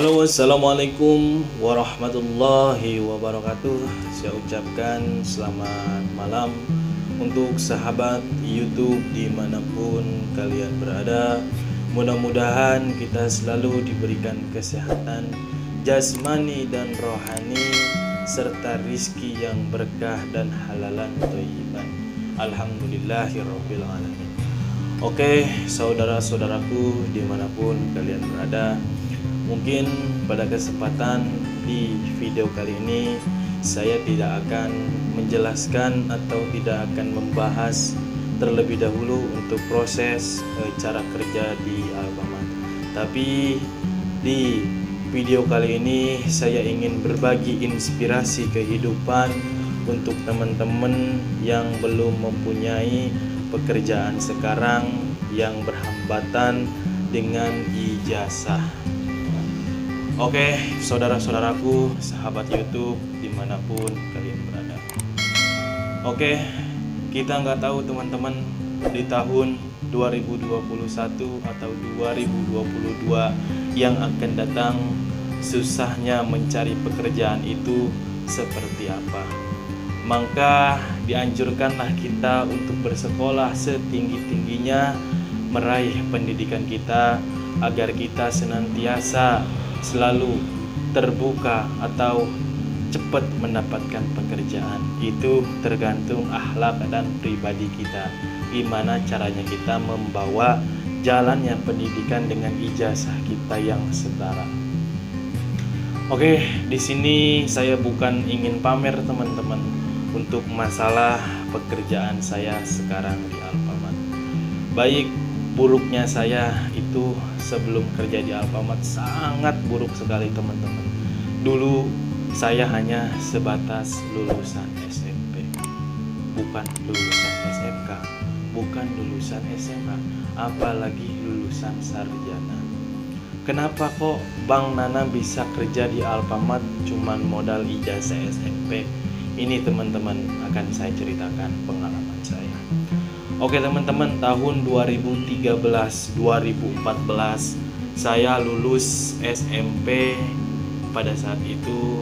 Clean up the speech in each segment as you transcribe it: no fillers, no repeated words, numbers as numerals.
Halo, assalamualaikum warahmatullahi wabarakatuh. Saya ucapkan selamat malam untuk sahabat YouTube dimanapun kalian berada. Mudah-mudahan kita selalu diberikan kesehatan jasmani dan rohani, serta rizki yang berkah dan halalan thayyiban. Alhamdulillahirabbil alamin. Oke, saudara-saudaraku dimanapun kalian berada, mungkin pada kesempatan di video kali ini saya tidak akan menjelaskan atau tidak akan membahas terlebih dahulu untuk proses cara kerja di Alfamart. Tapi di video kali ini saya ingin berbagi inspirasi kehidupan untuk teman-teman yang belum mempunyai pekerjaan sekarang yang berhambatan dengan ijazah. Oke, saudara-saudaraku, sahabat YouTube dimanapun kalian berada. Oke, kita nggak tahu teman-teman di tahun 2021 atau 2022 yang akan datang susahnya mencari pekerjaan itu seperti apa. Maka dianjurkanlah kita untuk bersekolah setinggi-tingginya, meraih pendidikan kita agar kita senantiasa selalu terbuka atau cepat mendapatkan pekerjaan. Itu tergantung akhlak dan pribadi kita, gimana caranya kita membawa jalannya pendidikan dengan ijazah kita yang setara. Oke, di sini saya bukan ingin pamer teman-teman untuk masalah pekerjaan saya sekarang di Alfamart. Baik buruknya saya itu sebelum kerja di Alfamart sangat buruk sekali teman-teman. Dulu saya hanya sebatas lulusan SMP, bukan lulusan SMK, bukan lulusan SMA, apalagi lulusan sarjana. Kenapa kok Bang Nana bisa kerja di Alfamart cuman modal ijazah SMP? Ini teman-teman akan saya ceritakan pengalaman saya. Oke teman-teman, tahun 2013-2014 saya lulus SMP. Pada saat itu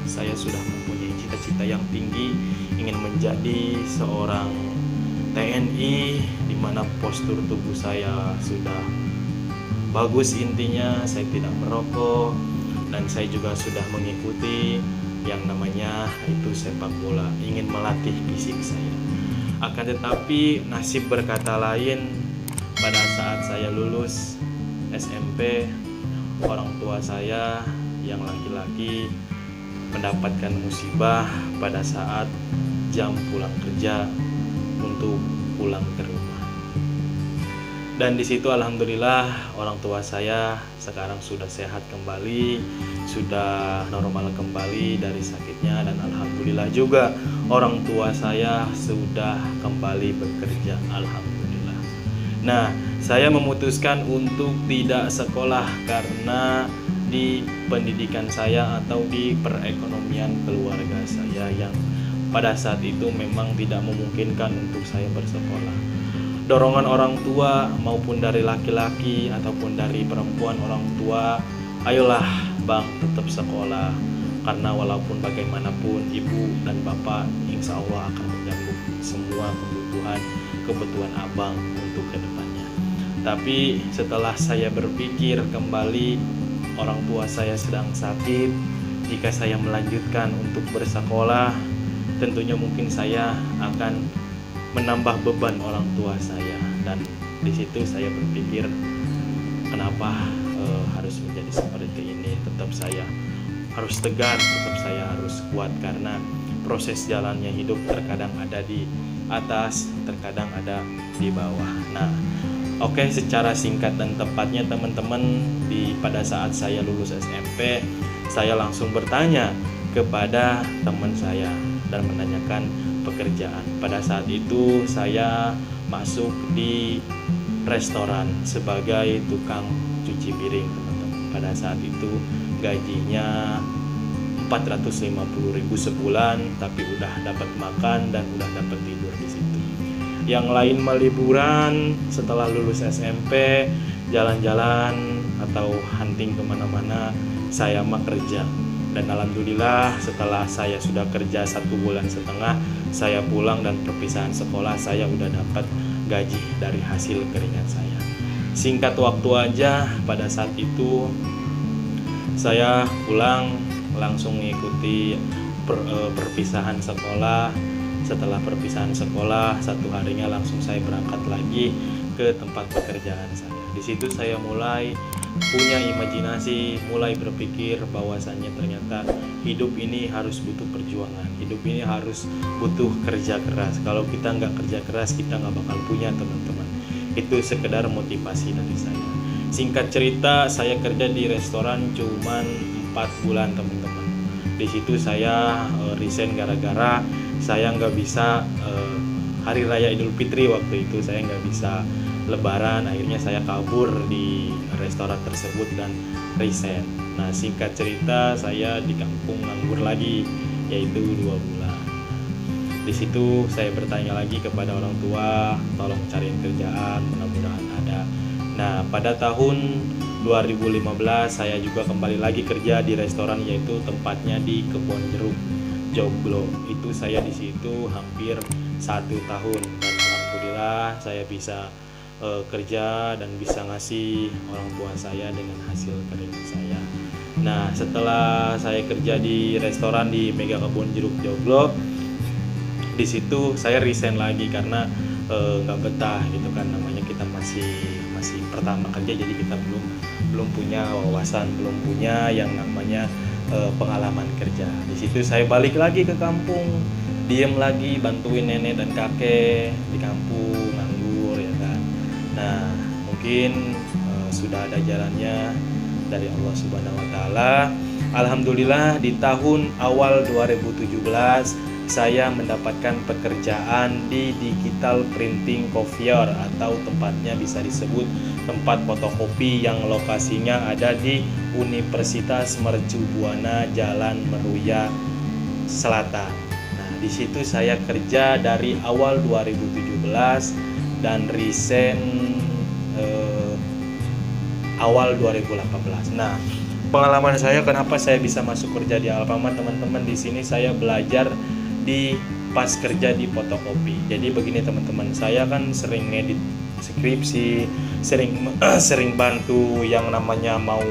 saya sudah mempunyai cita-cita yang tinggi, ingin menjadi seorang TNI, di mana postur tubuh saya sudah bagus, intinya saya tidak merokok, dan saya juga sudah mengikuti yang namanya itu sepak bola, ingin melatih fisik saya. Akan tetapi nasib berkata lain, pada saat saya lulus SMP, orang tua saya yang laki-laki mendapatkan musibah pada saat jam pulang kerja untuk pulang ke rumah. Dan di situ alhamdulillah orang tua saya sekarang sudah sehat kembali, sudah normal kembali dari sakitnya, dan alhamdulillah juga orang tua saya sudah kembali bekerja, alhamdulillah. Nah, saya memutuskan untuk tidak sekolah karena di pendidikan saya atau di perekonomian keluarga saya yang pada saat itu memang tidak memungkinkan untuk saya bersekolah. Dorongan orang tua maupun dari laki-laki ataupun dari perempuan orang tua, ayolah Bang tetap sekolah, karena walaupun bagaimanapun ibu dan bapak insya Allah akan menjangkau semua kebutuhan abang untuk kedepannya. Tapi setelah saya berpikir kembali, orang tua saya sedang sakit, jika saya melanjutkan untuk bersekolah tentunya mungkin saya akan menambah beban orang tua saya, dan di situ saya berpikir kenapa harus menjadi seperti ini. Tetap saya harus tegar, tetap saya harus kuat, karena proses jalannya hidup terkadang ada di atas, terkadang ada di bawah. Nah, oke, secara singkat dan tepatnya teman-teman, pada saat saya lulus SMP, saya langsung bertanya kepada teman saya dan menanyakan pekerjaan. Pada saat itu saya masuk di restoran sebagai tukang cuci piring, teman-teman. Pada saat itu gajinya 450.000 sebulan, tapi udah dapat makan dan udah dapat tidur di situ. Yang lain mah liburan, setelah lulus SMP jalan-jalan atau penting kemana-mana, saya mah kerja. Dan alhamdulillah setelah saya sudah kerja 1,5 bulan, saya pulang dan perpisahan sekolah saya udah dapat gaji dari hasil keringat saya. Singkat waktu aja, pada saat itu saya pulang langsung mengikuti perpisahan sekolah. Setelah perpisahan sekolah, satu harinya langsung saya berangkat lagi ke tempat pekerjaan saya. Di situ saya mulai punya imajinasi, mulai berpikir bahwasannya ternyata hidup ini harus butuh perjuangan, hidup ini harus butuh kerja keras. Kalau kita nggak kerja keras, kita nggak bakal punya, teman-teman. Itu sekedar motivasi dari saya. Singkat cerita, saya kerja di restoran cuman 4 bulan, teman-teman. Di situ saya resign gara-gara saya nggak bisa Hari Raya Idul Fitri waktu itu, saya nggak bisa Lebaran. Akhirnya saya kabur di restoran tersebut dan resign. Nah, singkat cerita, saya di kampung nganggur lagi, yaitu 2 bulan. Di situ saya bertanya lagi kepada orang tua, tolong cariin kerjaan, mudah-mudahan ada. Nah, pada tahun 2015 saya juga kembali lagi kerja di restoran, yaitu tempatnya di Kebon Jeruk, Joglo. Itu saya di situ hampir 1 tahun, dan alhamdulillah saya bisa kerja dan bisa ngasih orang tua saya dengan hasil keringat saya. Nah, setelah saya kerja di restoran di Mega Kebon Jeruk Joglo, di situ saya resign lagi karena nggak betah gitu kan, namanya kita masih pertama kerja, jadi kita belum punya wawasan, belum punya yang namanya pengalaman kerja. Di situ saya balik lagi ke kampung, diem lagi bantuin nenek dan kakek di kampung nganggur ya kan. Nah, mungkin sudah ada jalannya dari Allah Subhanahu wa taala. Alhamdulillah di tahun awal 2017 saya mendapatkan pekerjaan di Digital Printing Copier, atau tempatnya bisa disebut tempat fotokopi yang lokasinya ada di Universitas Mercu Buana, Jalan Meruya Selatan. Nah, di situ saya kerja dari awal 2017 dan resign awal 2018. Nah, pengalaman saya kenapa saya bisa masuk kerja di Alfamart, teman-teman, di sini saya belajar di pas kerja di fotokopi. Jadi begini, teman-teman, saya kan sering ngedit skripsi, sering bantu yang namanya mau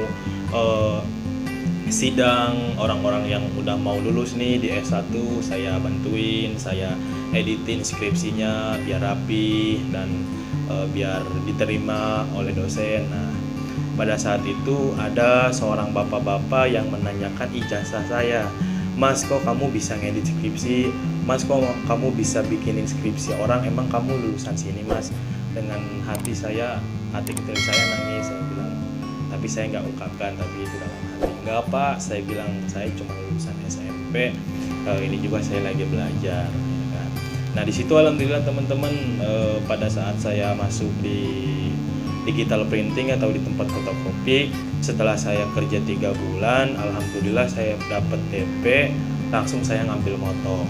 sidang orang-orang yang udah mau lulus nih di S1, saya bantuin, saya editin skripsinya biar rapi dan biar diterima oleh dosen. Nah, pada saat itu ada seorang bapak-bapak yang menanyakan ijazah saya. Mas, kok kamu bisa ngedit skripsi? Mas, kok kamu bisa bikinin skripsi orang? Emang kamu lulusan sini, Mas? Dengan hati kecil saya nangis. Saya bilang, tapi saya nggak ungkapkan, tapi itu dalam hati. Nggak, Pak, saya bilang saya cuma lulusan SMP. Ini juga saya lagi belajar. Ya kan? Nah, di situ alhamdulillah, teman-teman, pada saat saya masuk di digital printing atau di tempat fotokopi, setelah saya kerja 3 bulan, alhamdulillah saya dapat DP, langsung saya ngambil motor,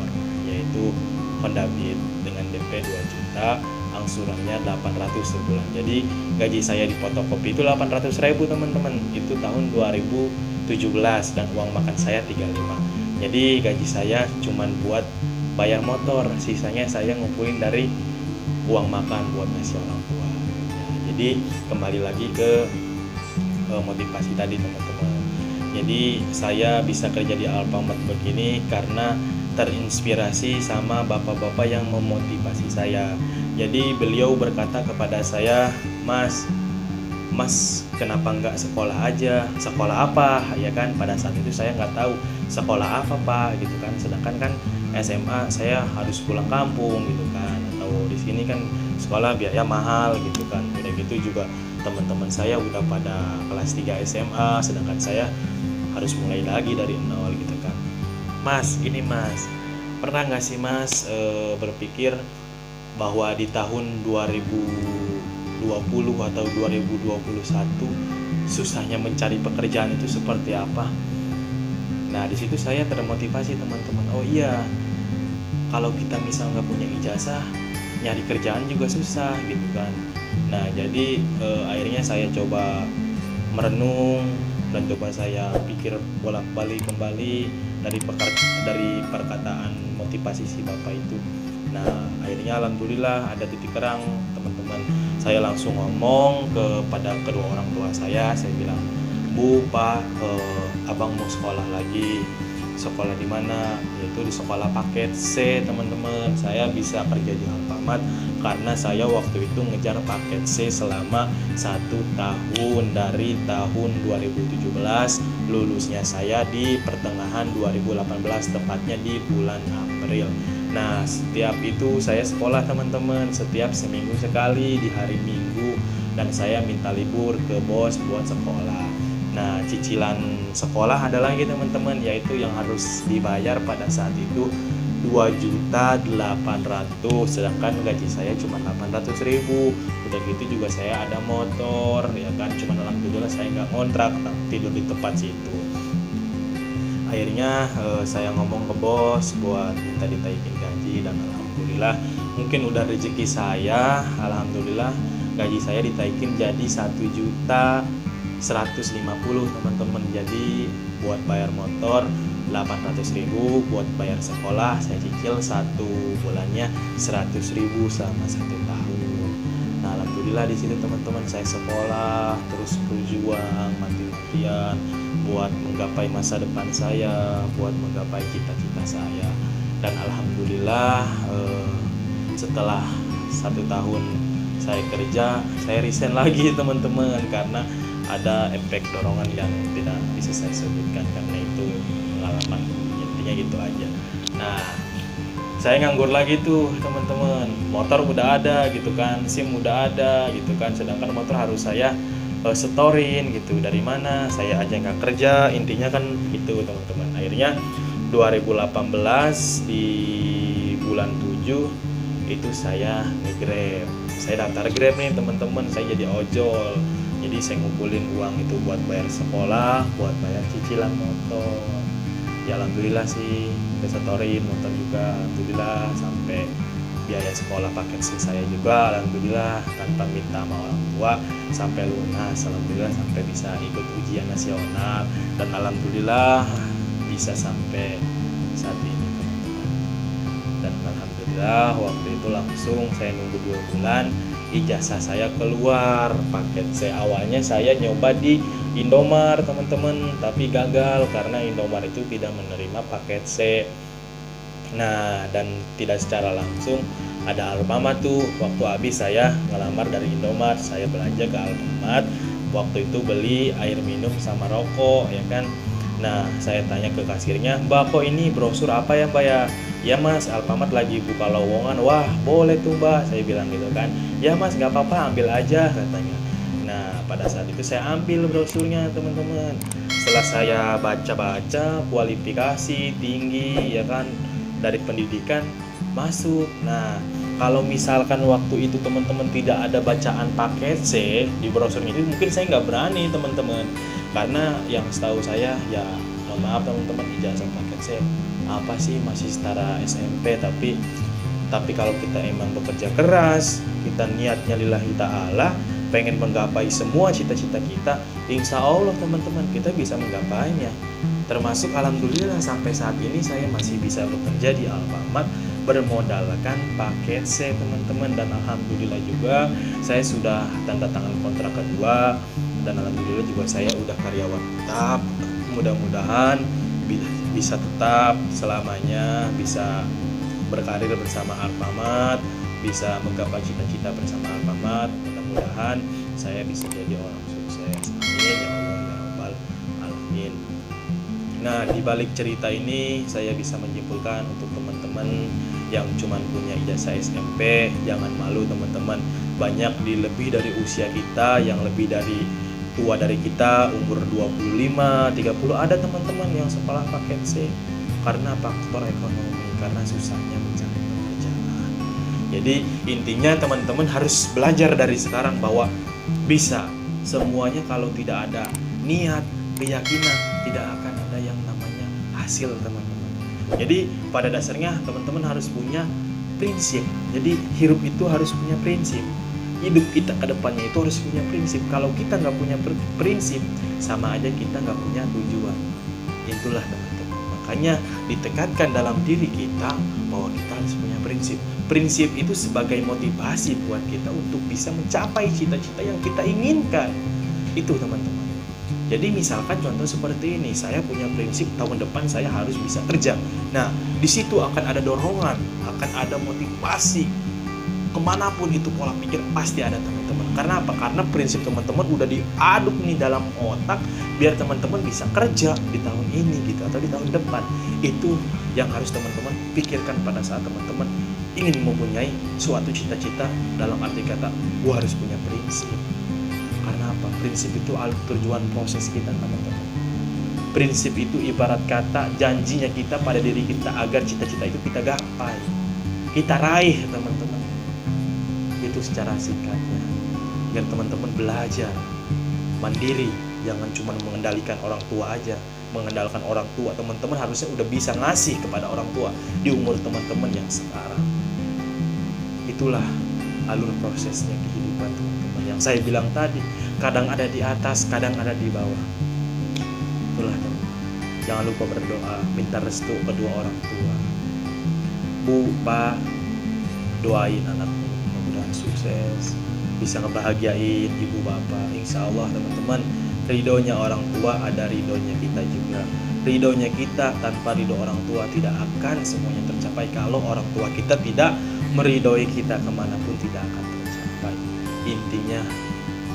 yaitu Honda Beat dengan DP 2 juta, angsurannya 800 sebulan. Jadi gaji saya di fotokopi itu 800.000, teman-teman. Itu tahun 2017 dan uang makan saya 35. Jadi gaji saya cuman buat bayar motor, sisanya saya ngumpulin dari uang makan buat ngasih orang tua. Jadi kembali lagi ke motivasi tadi, teman-teman. Jadi saya bisa kerja di Alfamart begini karena terinspirasi sama bapak-bapak yang memotivasi saya. Jadi beliau berkata kepada saya, Mas, kenapa nggak sekolah aja? Sekolah apa? Ya kan, pada saat itu saya nggak tahu sekolah apa, Pak, gitu kan. Sedangkan kan SMA saya harus pulang kampung gitu kan, atau di sini kan sekolah biaya mahal gitu kan. Udah gitu juga teman-teman saya udah pada kelas 3 SMA, sedangkan saya harus mulai lagi dari nol gitu kan. Mas, gini Mas, pernah nggak sih Mas berpikir bahwa di tahun 2020 atau 2021 susahnya mencari pekerjaan itu seperti apa? Nah, di situ saya termotivasi, teman-teman. Oh iya, kalau kita misal nggak punya ijazah, nyari kerjaan juga susah gitu kan. Nah, jadi akhirnya saya coba merenung dan coba saya pikir bolak-balik kembali dari perkataan motivasi si bapak itu. Nah, akhirnya alhamdulillah ada titik terang, teman-teman. Saya langsung ngomong kepada kedua orang tua saya bilang, "Bu, Pak, abang mau sekolah lagi." Sekolah di mana? Yaitu di sekolah paket C, teman-teman. Saya bisa kerja di Alfamart karena saya waktu itu ngejar paket C selama 1 tahun, dari tahun 2017, lulusnya saya di pertengahan 2018, tepatnya di bulan April. Nah, setiap itu saya sekolah, teman-teman, setiap seminggu sekali di hari Minggu, dan saya minta libur ke bos buat sekolah. Nah, cicilan sekolah ada lagi, teman-teman, yaitu yang harus dibayar pada saat itu 2.800.000, sedangkan gaji saya cuma 800.000. Udah gitu juga saya ada motor, ya kan, cuma alhamdulillah saya nggak ngontrak, tidur di tempat situ. Akhirnya saya ngomong ke bos buat minta ditaikin gaji, dan alhamdulillah mungkin udah rezeki saya, alhamdulillah gaji saya ditaikin jadi 1.150.000, teman-teman. Jadi buat bayar motor 800.000, buat bayar sekolah saya cicil 1 bulannya 100.000 selama 1 tahun. Nah, alhamdulillah di situ, teman-teman, saya sekolah terus berjuang mati-matian buat menggapai masa depan saya, buat menggapai cita-cita saya. Dan alhamdulillah setelah 1 tahun saya kerja, saya resign lagi, teman-teman, karena ada efek dorongan yang tidak bisa saya sebutkan, karena itu pengalaman, intinya gitu aja. Nah, saya nganggur lagi tuh, teman-teman. Motor udah ada gitu kan, SIM udah ada gitu kan, sedangkan motor harus saya setorin gitu. Dari mana? Saya aja nggak kerja, intinya kan gitu, teman-teman. Akhirnya 2018 di bulan 7 itu saya nge-Grab. Saya daftar Grab nih, teman-teman. Saya jadi ojol. Jadi saya ngumpulin uang itu buat bayar sekolah, buat bayar cicilan motor. Ya alhamdulillah sih, kesetorin motor juga, alhamdulillah, sampai biaya sekolah paket C saya juga, alhamdulillah, tanpa minta sama orang tua, sampai lunas, alhamdulillah, sampai bisa ikut ujian nasional, dan alhamdulillah bisa sampai saat ini, teman-teman. Dan alhamdulillah waktu itu langsung saya nunggu 2 bulan, ijazah saya keluar paket C. Awalnya saya nyoba di Indomart, teman-teman, tapi gagal karena Indomart itu tidak menerima paket C. Nah, dan tidak secara langsung ada Alfamart tuh. Waktu habis saya ngelamar dari Indomart, saya belanja ke Alfamart. Waktu itu beli air minum sama rokok, ya kan. Nah, saya tanya ke kasirnya, "Mbak, kok ini brosur apa ya, Mbak ya?" "Ya Mas, Alfamart lagi buka lowongan." "Wah, boleh tuh Mbak," saya bilang gitu kan. "Ya Mas, gak apa-apa, ambil aja," katanya. Nah, pada saat itu saya ambil brosurnya, teman-teman. Setelah saya baca-baca, kualifikasi tinggi, ya kan, dari pendidikan, masuk. Nah, kalau misalkan waktu itu teman-teman tidak ada bacaan paket C di brosurnya itu, mungkin saya nggak berani, teman-teman. Karena yang setahu saya, ya mohon maaf teman-teman, ijazah paket C apa sih, masih setara SMP. Tapi kalau kita emang bekerja keras, kita niatnya lillahi ta'ala, pengen menggapai semua cita-cita kita, insya Allah, teman-teman, kita bisa menggapainya. Termasuk alhamdulillah sampai saat ini saya masih bisa bekerja di Alfamart bermodalkan paket C, teman-teman. Dan alhamdulillah juga saya sudah tanda tangan kontrak kedua, dan alhamdulillah juga saya udah karyawan tetap. Mudah-mudahan bisa tetap selamanya, bisa berkarir bersama Alfamart, bisa menggapai cita-cita bersama Alfamart. Mudah-mudahan saya bisa jadi orang sukses, amin ya Allah ya Rabbal alamin. Nah, di balik cerita ini saya bisa menyimpulkan untuk teman-teman yang cuma punya ijazah SMP, jangan malu, teman-teman. Banyak lebih dari usia kita, yang lebih dari tua dari kita, umur 25, 30, ada teman-teman yang sekolah paket C karena faktor ekonomi, karena susahnya mencari pekerjaan. Jadi intinya teman-teman harus belajar dari sekarang bahwa bisa. Semuanya kalau tidak ada niat, keyakinan, tidak akan ada yang namanya hasil, teman-teman. Jadi pada dasarnya teman-teman harus punya prinsip. Jadi hidup itu harus punya prinsip. hidup kita ke depannya itu harus punya prinsip. Kalau kita nggak punya prinsip, sama aja kita nggak punya tujuan. Itulah teman-teman. Makanya ditekankan dalam diri kita bahwa kita harus punya prinsip. Prinsip itu sebagai motivasi buat kita untuk bisa mencapai cita-cita yang kita inginkan. Itu teman-teman. Jadi misalkan contoh seperti ini, saya punya prinsip tahun depan saya harus bisa kerja. Nah, di situ akan ada dorongan, akan ada motivasi. Kemanapun itu pola pikir pasti ada teman-teman. Karena apa? Karena prinsip teman-teman udah diaduk nih dalam otak biar teman-teman bisa kerja di tahun ini gitu atau di tahun depan. Itu yang harus teman-teman pikirkan pada saat teman-teman ingin mempunyai suatu cita-cita, dalam arti kata gua harus punya prinsip. Karena apa? Prinsip itu alur tujuan proses kita teman-teman. Prinsip itu ibarat kata janjinya kita pada diri kita agar cita-cita itu kita gapai, kita raih teman-teman. Itu secara singkatnya. Biar teman-teman belajar mandiri, jangan cuma mengendalikan orang tua aja. Mengandalkan orang tua, teman-teman harusnya udah bisa ngasih kepada orang tua di umur teman-teman yang sekarang. Itulah alur prosesnya kehidupan teman-teman. Yang saya bilang tadi, kadang ada di atas, kadang ada di bawah. Itulah teman. Jangan lupa berdoa, minta restu kedua orang tua. Bu, Pak, doain anakmu mudah-mudahan sukses, bisa ngebahagiain ibu bapak. Insya Allah teman-teman, ridhonya orang tua ada ridhonya kita juga. Ridhonya kita tanpa ridho orang tua tidak akan semuanya tercapai. Kalau orang tua kita tidak meridhoi kita, kemanapun tidak akan tercapai. Intinya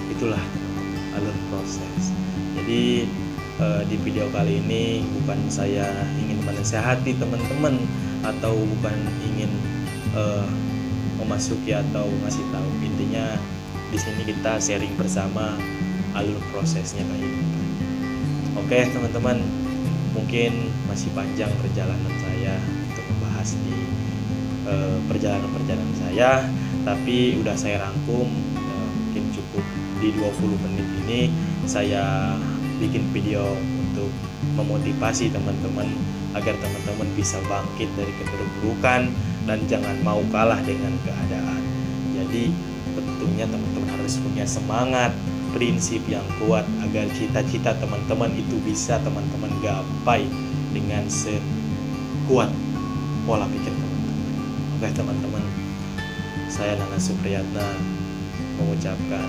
itulah alur proses. Jadi di video kali ini bukan saya ingin menasehati teman-teman atau bukan ingin memasuki atau ngasih tahu. Intinya di sini kita sharing bersama alur prosesnya kehidupan. Oke teman-teman, mungkin masih panjang perjalanan saya untuk membahas di perjalanan saya, tapi udah saya rangkum. Mungkin cukup di 20 menit ini saya bikin video untuk memotivasi teman-teman agar teman-teman bisa bangkit dari keterpurukan dan jangan mau kalah dengan keadaan. Jadi tentunya teman-teman harus punya semangat, prinsip yang kuat agar cita-cita teman-teman itu bisa teman-teman gapai dengan sekuat pola pikir teman-teman. Oke teman-teman, saya Nana Supriyatna mengucapkan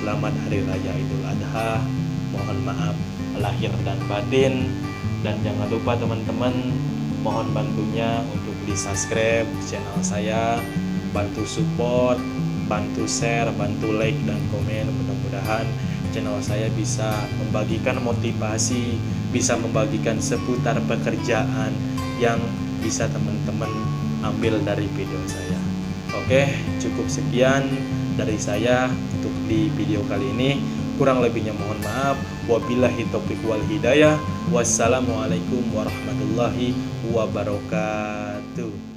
selamat Hari Raya Idul Adha. Mohon maaf lahir dan batin, dan jangan lupa teman-teman mohon bantunya untuk di subscribe channel saya, bantu support, bantu share, bantu like dan komen. Mudah-mudahan channel saya bisa membagikan motivasi, bisa membagikan seputar pekerjaan yang bisa teman-teman ambil dari video saya. Oke, cukup sekian dari saya untuk di video kali ini. Kurang lebihnya mohon maaf. Wabillahi taufiq wal hidayah. Wassalamualaikum warahmatullahi wabarakatuh.